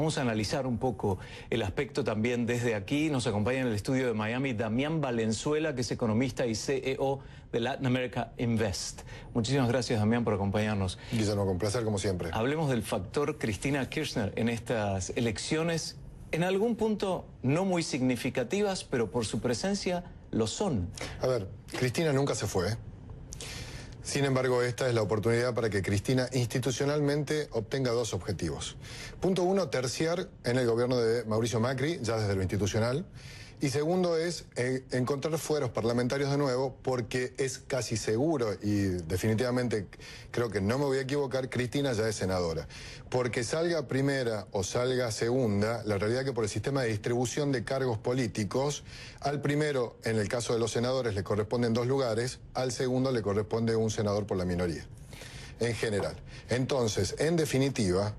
Vamos a analizar un poco el aspecto también desde aquí. Nos acompaña en el estudio de Miami Damián Valenzuela, que es economista y CEO de Latin America Invest. Muchísimas gracias, Damián, por acompañarnos. Guillermo, con placer como siempre. Hablemos del factor Cristina Kirchner en estas elecciones, en algún punto no muy significativas, pero por su presencia lo son. A ver, Cristina nunca se fue. Sin embargo, esta es la oportunidad para que Cristina institucionalmente obtenga dos objetivos. Punto uno, terciar en el gobierno de Mauricio Macri, ya desde lo institucional. Y segundo es encontrar fueros parlamentarios de nuevo, porque es casi seguro, y definitivamente creo que no me voy a equivocar, Cristina ya es senadora. Porque salga primera o salga segunda, la realidad es que por el sistema de distribución de cargos políticos, al primero, en el caso de los senadores, le corresponden 2 lugares, al segundo le corresponde un senador por la minoría. En general. Entonces, en definitiva,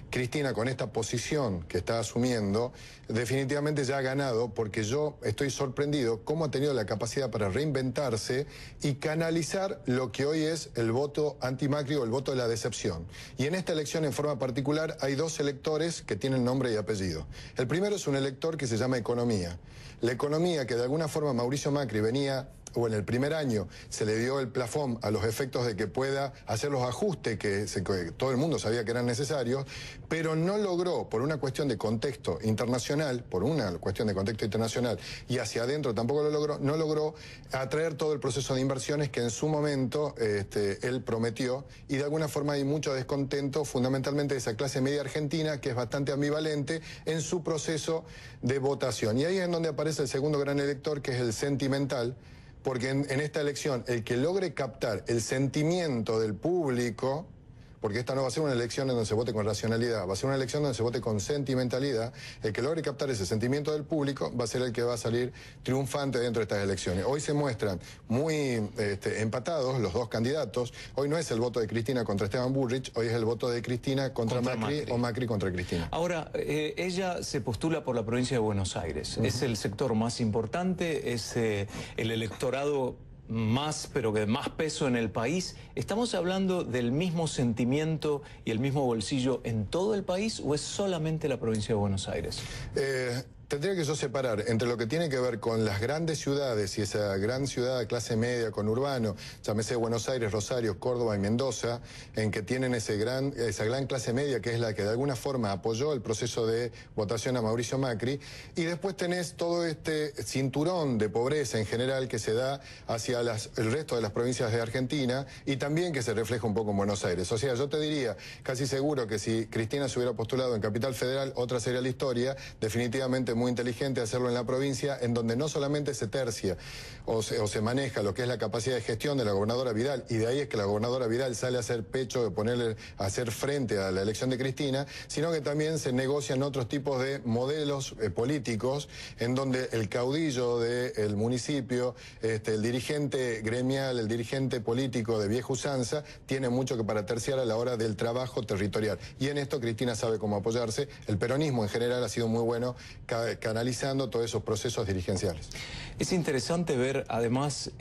Cristina, con esta posición que está asumiendo, definitivamente ya ha ganado, porque yo estoy sorprendido cómo ha tenido la capacidad para reinventarse y canalizar lo que hoy es el voto anti-Macri o el voto de la decepción. Y en esta elección en forma particular hay 2 electores que tienen nombre y apellido. El primero es un elector que se llama Economía. La economía que de alguna forma Mauricio Macri venía, o en el primer año se le dio el plafón a los efectos de que pueda hacer los ajustes que todo el mundo sabía que eran necesarios, pero no logró, por una cuestión de contexto internacional, y hacia adentro tampoco lo logró, no logró atraer todo el proceso de inversiones que en su momento él prometió, y de alguna forma hay mucho descontento, fundamentalmente de esa clase media argentina, que es bastante ambivalente en su proceso de votación. Y ahí es en donde aparece el segundo gran elector, que es el sentimental, porque en esta elección, el que logre captar el sentimiento del público, porque esta no va a ser una elección en donde se vote con racionalidad, va a ser una elección donde se vote con sentimentalidad, el que logre captar ese sentimiento del público va a ser el que va a salir triunfante dentro de estas elecciones. Hoy se muestran muy empatados los 2 candidatos. Hoy no es el voto de Cristina contra Esteban Bullrich, hoy es el voto de Cristina contra Macri o Macri contra Cristina. Ahora, ella se postula por la provincia de Buenos Aires. Es el sector más importante, es el electorado pero que más peso en el país. ¿Estamos hablando del mismo sentimiento y el mismo bolsillo en todo el país o es solamente la provincia de Buenos Aires? Tendría que yo separar entre lo que tiene que ver con las grandes ciudades y esa gran ciudad de clase media con urbano, llámese Buenos Aires, Rosario, Córdoba y Mendoza, en que tienen esa gran clase media que es la que de alguna forma apoyó el proceso de votación a Mauricio Macri, y después tenés todo este cinturón de pobreza en general que se da hacia el resto de las provincias de Argentina y también que se refleja un poco en Buenos Aires. O sea, yo te diría casi seguro que si Cristina se hubiera postulado en Capital Federal, otra sería la historia, definitivamente muy inteligente hacerlo en la provincia, en donde no solamente se tercia o se maneja lo que es la capacidad de gestión de la gobernadora Vidal, y de ahí es que la gobernadora Vidal sale a hacer pecho, a hacer frente a la elección de Cristina, sino que también se negocian otros tipos de modelos políticos, en donde el caudillo del municipio, el dirigente gremial, el dirigente político de vieja usanza, tiene mucho que para terciar a la hora del trabajo territorial. Y en esto Cristina sabe cómo apoyarse. El peronismo en general ha sido muy bueno canalizando todos esos procesos dirigenciales. Es interesante ver además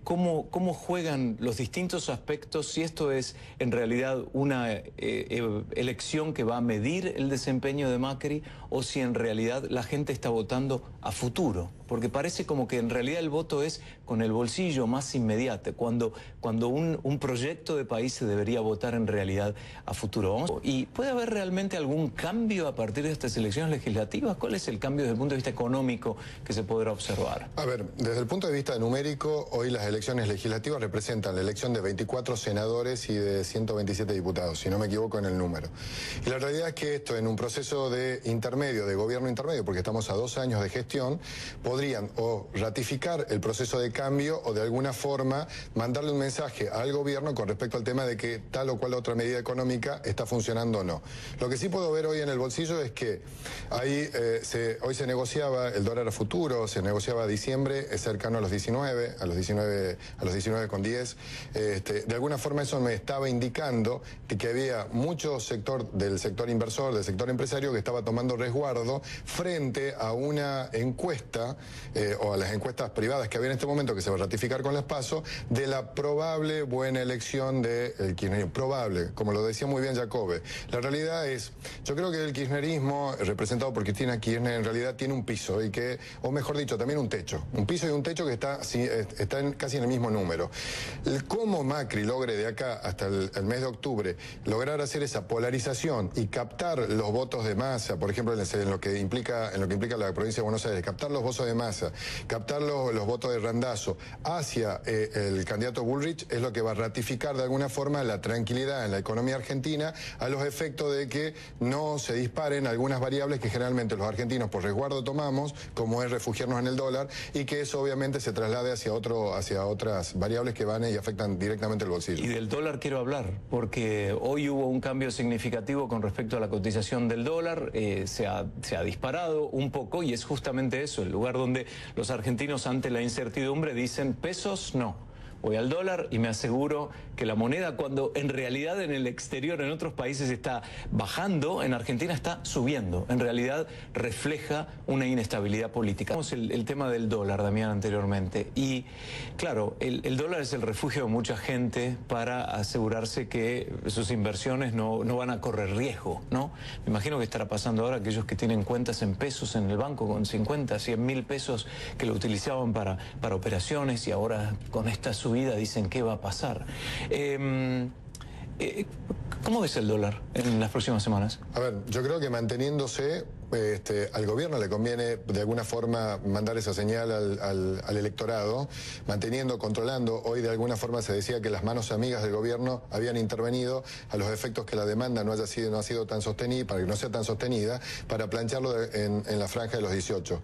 cómo juegan los distintos aspectos, si esto es en realidad una elección que va a medir el desempeño de Macri o si en realidad la gente está votando a futuro, porque parece como que en realidad el voto es con el bolsillo más inmediato, cuando un proyecto de país se debería votar en realidad a futuro. ¿Y puede haber realmente algún cambio a partir de estas elecciones legislativas? ¿Cuál es el cambio desde el punto de vista económico que se podrá observar? A ver, desde el punto de vista numérico, hoy las elecciones legislativas representan la elección de 24 senadores y de 127 diputados, si no me equivoco en el número. Y la realidad es que esto, en un proceso de gobierno intermedio, porque estamos a 2 años de gestión, podrían o ratificar el proceso de cambio o de alguna forma mandarle un mensaje al gobierno con respecto al tema de que tal o cual otra medida económica está funcionando o no. Lo que sí puedo ver hoy en el bolsillo es que ahí hoy se negociaba el dólar a futuro, se negociaba a diciembre, es cercano a los 19, a los 19,10. De alguna forma eso me estaba indicando que había mucho sector del sector inversor, del sector empresario, que estaba tomando resguardo frente a una encuesta, o a las encuestas privadas que había en este momento, que se va a ratificar con las PASO, de la probable buena elección del kirchnerismo. Probable, como lo decía muy bien Jacobe. La realidad es, yo creo que el kirchnerismo, representado por Cristina Kirchner, en realidad tiene un piso, y que, o mejor dicho, también un techo. Un piso y un techo que está casi en el mismo número. Cómo Macri logre de acá hasta el mes de octubre lograr hacer esa polarización y captar los votos de masa, por ejemplo, en lo que implica la provincia de Buenos Aires, captar los votos de masa, captar los votos de Randazzo hacia el candidato Bullrich, es lo que va a ratificar de alguna forma la tranquilidad en la economía argentina, a los efectos de que no se disparen algunas variables que generalmente los argentinos por resguardo tomamos, como es refugiarnos en el dólar, y que eso obviamente se traslade hacia otras variables que van y afectan directamente el bolsillo. Y del dólar quiero hablar, porque hoy hubo un cambio significativo con respecto a la cotización del dólar, se ha disparado un poco, y es justamente eso, el lugar donde los argentinos ante la incertidumbre dicen pesos no. Voy al dólar y me aseguro que la moneda, cuando en realidad en el exterior, en otros países está bajando, en Argentina está subiendo. En realidad refleja una inestabilidad política. Vamos el tema del dólar, Damián, anteriormente. Y claro, el dólar es el refugio de mucha gente para asegurarse que sus inversiones no van a correr riesgo, ¿no? Me imagino que estará pasando ahora aquellos que tienen cuentas en pesos en el banco con 50, 100 mil pesos que lo utilizaban para operaciones, y ahora con esta subida dicen qué va a pasar. ¿Cómo ves el dólar en las próximas semanas? A ver, yo creo que manteniéndose, al gobierno le conviene de alguna forma mandar esa señal al electorado, controlando. Hoy de alguna forma se decía que las manos amigas del gobierno habían intervenido a los efectos que la demanda no ha sido tan sostenida, para que no sea tan sostenida, para plancharlo en la franja de los 18.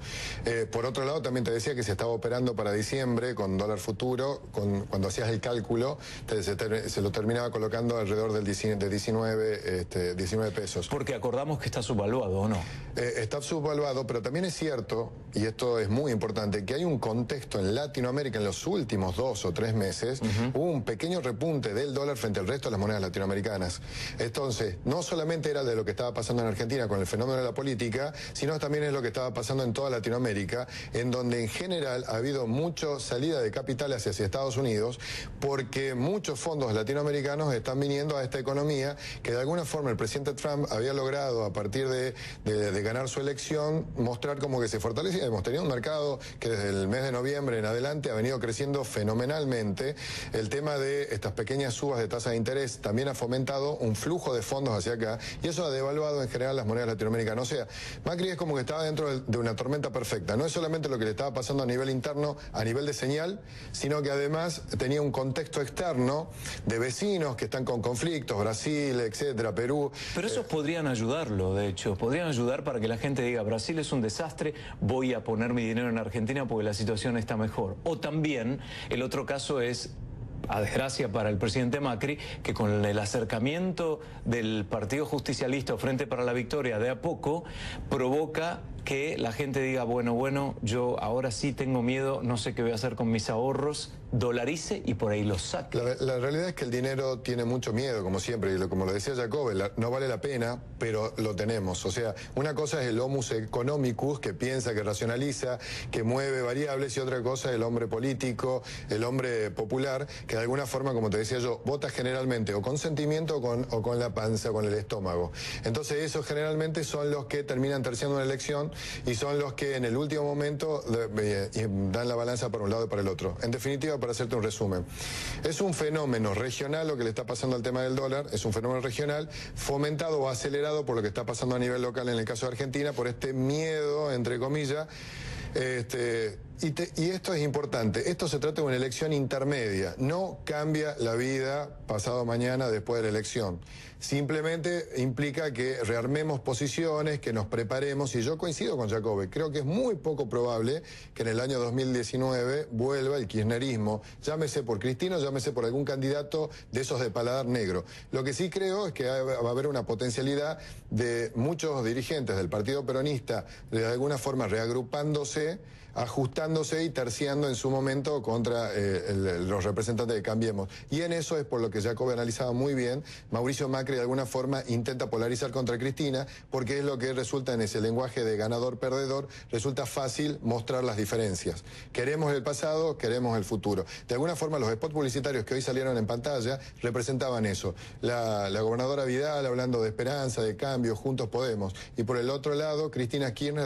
Por otro lado, también te decía que se estaba operando para diciembre con dólar futuro, cuando hacías el cálculo, se lo terminaba colocando alrededor de 19 pesos. Porque acordamos que está subvaluado, ¿o no? Está subvaluado, pero también es cierto, y esto es muy importante, que hay un contexto en Latinoamérica en los últimos 2 o 3 meses, hubo un pequeño repunte del dólar frente al resto de las monedas latinoamericanas. Entonces, no solamente era de lo que estaba pasando en Argentina con el fenómeno de la política, sino también es lo que estaba pasando en toda Latinoamérica, en donde en general ha habido mucha salida de capitales hacia Estados Unidos, porque muchos fondos latinoamericanos están viniendo a esta economía que de alguna forma el presidente Trump había logrado, a partir de ganar su elección, mostrar como que se fortalecía. Hemos tenido un mercado que desde el mes de noviembre en adelante ha venido creciendo fenomenalmente. El tema de estas pequeñas subas de tasa de interés también ha fomentado un flujo de fondos hacia acá, y eso ha devaluado en general las monedas latinoamericanas. O sea, Macri es como que estaba dentro de una tormenta perfecta. No es solamente lo que le estaba pasando a nivel interno, a nivel de señal, sino que además tenía un contexto externo de vecinos que están con conflictos, Brasil, etcétera, Perú. Pero esos podrían ayudarlo, de hecho, podrían ayudar para que la gente diga, Brasil es un desastre, voy a poner mi dinero en Argentina porque la situación está mejor. O también, el otro caso es, a desgracia para el presidente Macri, que con el acercamiento del Partido Justicialista o Frente para la Victoria de a poco, provoca que la gente diga, bueno, yo ahora sí tengo miedo, no sé qué voy a hacer con mis ahorros, dolarice y por ahí los saque. La realidad es que el dinero tiene mucho miedo, como siempre, y como lo decía Jacobe, no vale la pena, pero lo tenemos. O sea, una cosa es el homus economicus, que piensa, que racionaliza, que mueve variables, y otra cosa es el hombre político, el hombre popular, que de alguna forma, como te decía yo, vota generalmente o con sentimiento o con la panza, con el estómago. Entonces esos generalmente son los que terminan terciando una elección, y son los que en el último momento dan la balanza para un lado y para el otro. En definitiva, para hacerte un resumen, es un fenómeno regional lo que le está pasando al tema del dólar, es un fenómeno regional fomentado o acelerado por lo que está pasando a nivel local en el caso de Argentina, por este miedo, entre comillas, Y esto es importante, esto se trata de una elección intermedia, no cambia la vida pasado mañana después de la elección. Simplemente implica que rearmemos posiciones, que nos preparemos, y yo coincido con Jacobe, creo que es muy poco probable que en el año 2019 vuelva el kirchnerismo, llámese por Cristina, llámese por algún candidato de esos de paladar negro. Lo que sí creo es que va a haber una potencialidad de muchos dirigentes del Partido Peronista, de alguna forma reagrupándose, ajustándose y terciando en su momento contra los representantes de Cambiemos. Y en eso es por lo que Jacob analizaba muy bien, Mauricio Macri de alguna forma intenta polarizar contra Cristina, porque es lo que resulta en ese lenguaje de ganador-perdedor, resulta fácil mostrar las diferencias. Queremos el pasado, queremos el futuro. De alguna forma los spots publicitarios que hoy salieron en pantalla representaban eso. La gobernadora Vidal hablando de esperanza, de cambio, juntos podemos. Y por el otro lado, Cristina Kirchner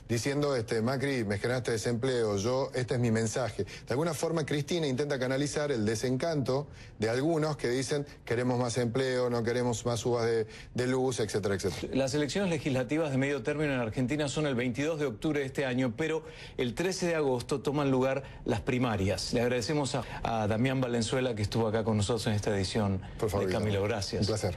diciendo, Macri, me generaste desempleo, este es mi mensaje. De alguna forma Cristina intenta canalizar el desencanto de algunos que dicen queremos más empleo, no queremos más subas de luz, etcétera, etcétera. Las elecciones legislativas de medio término en Argentina son el 22 de octubre de este año, pero el 13 de agosto toman lugar las primarias. Le agradecemos a Damián Valenzuela que estuvo acá con nosotros en esta edición. Por favor, de Camilo. Gracias. Un placer.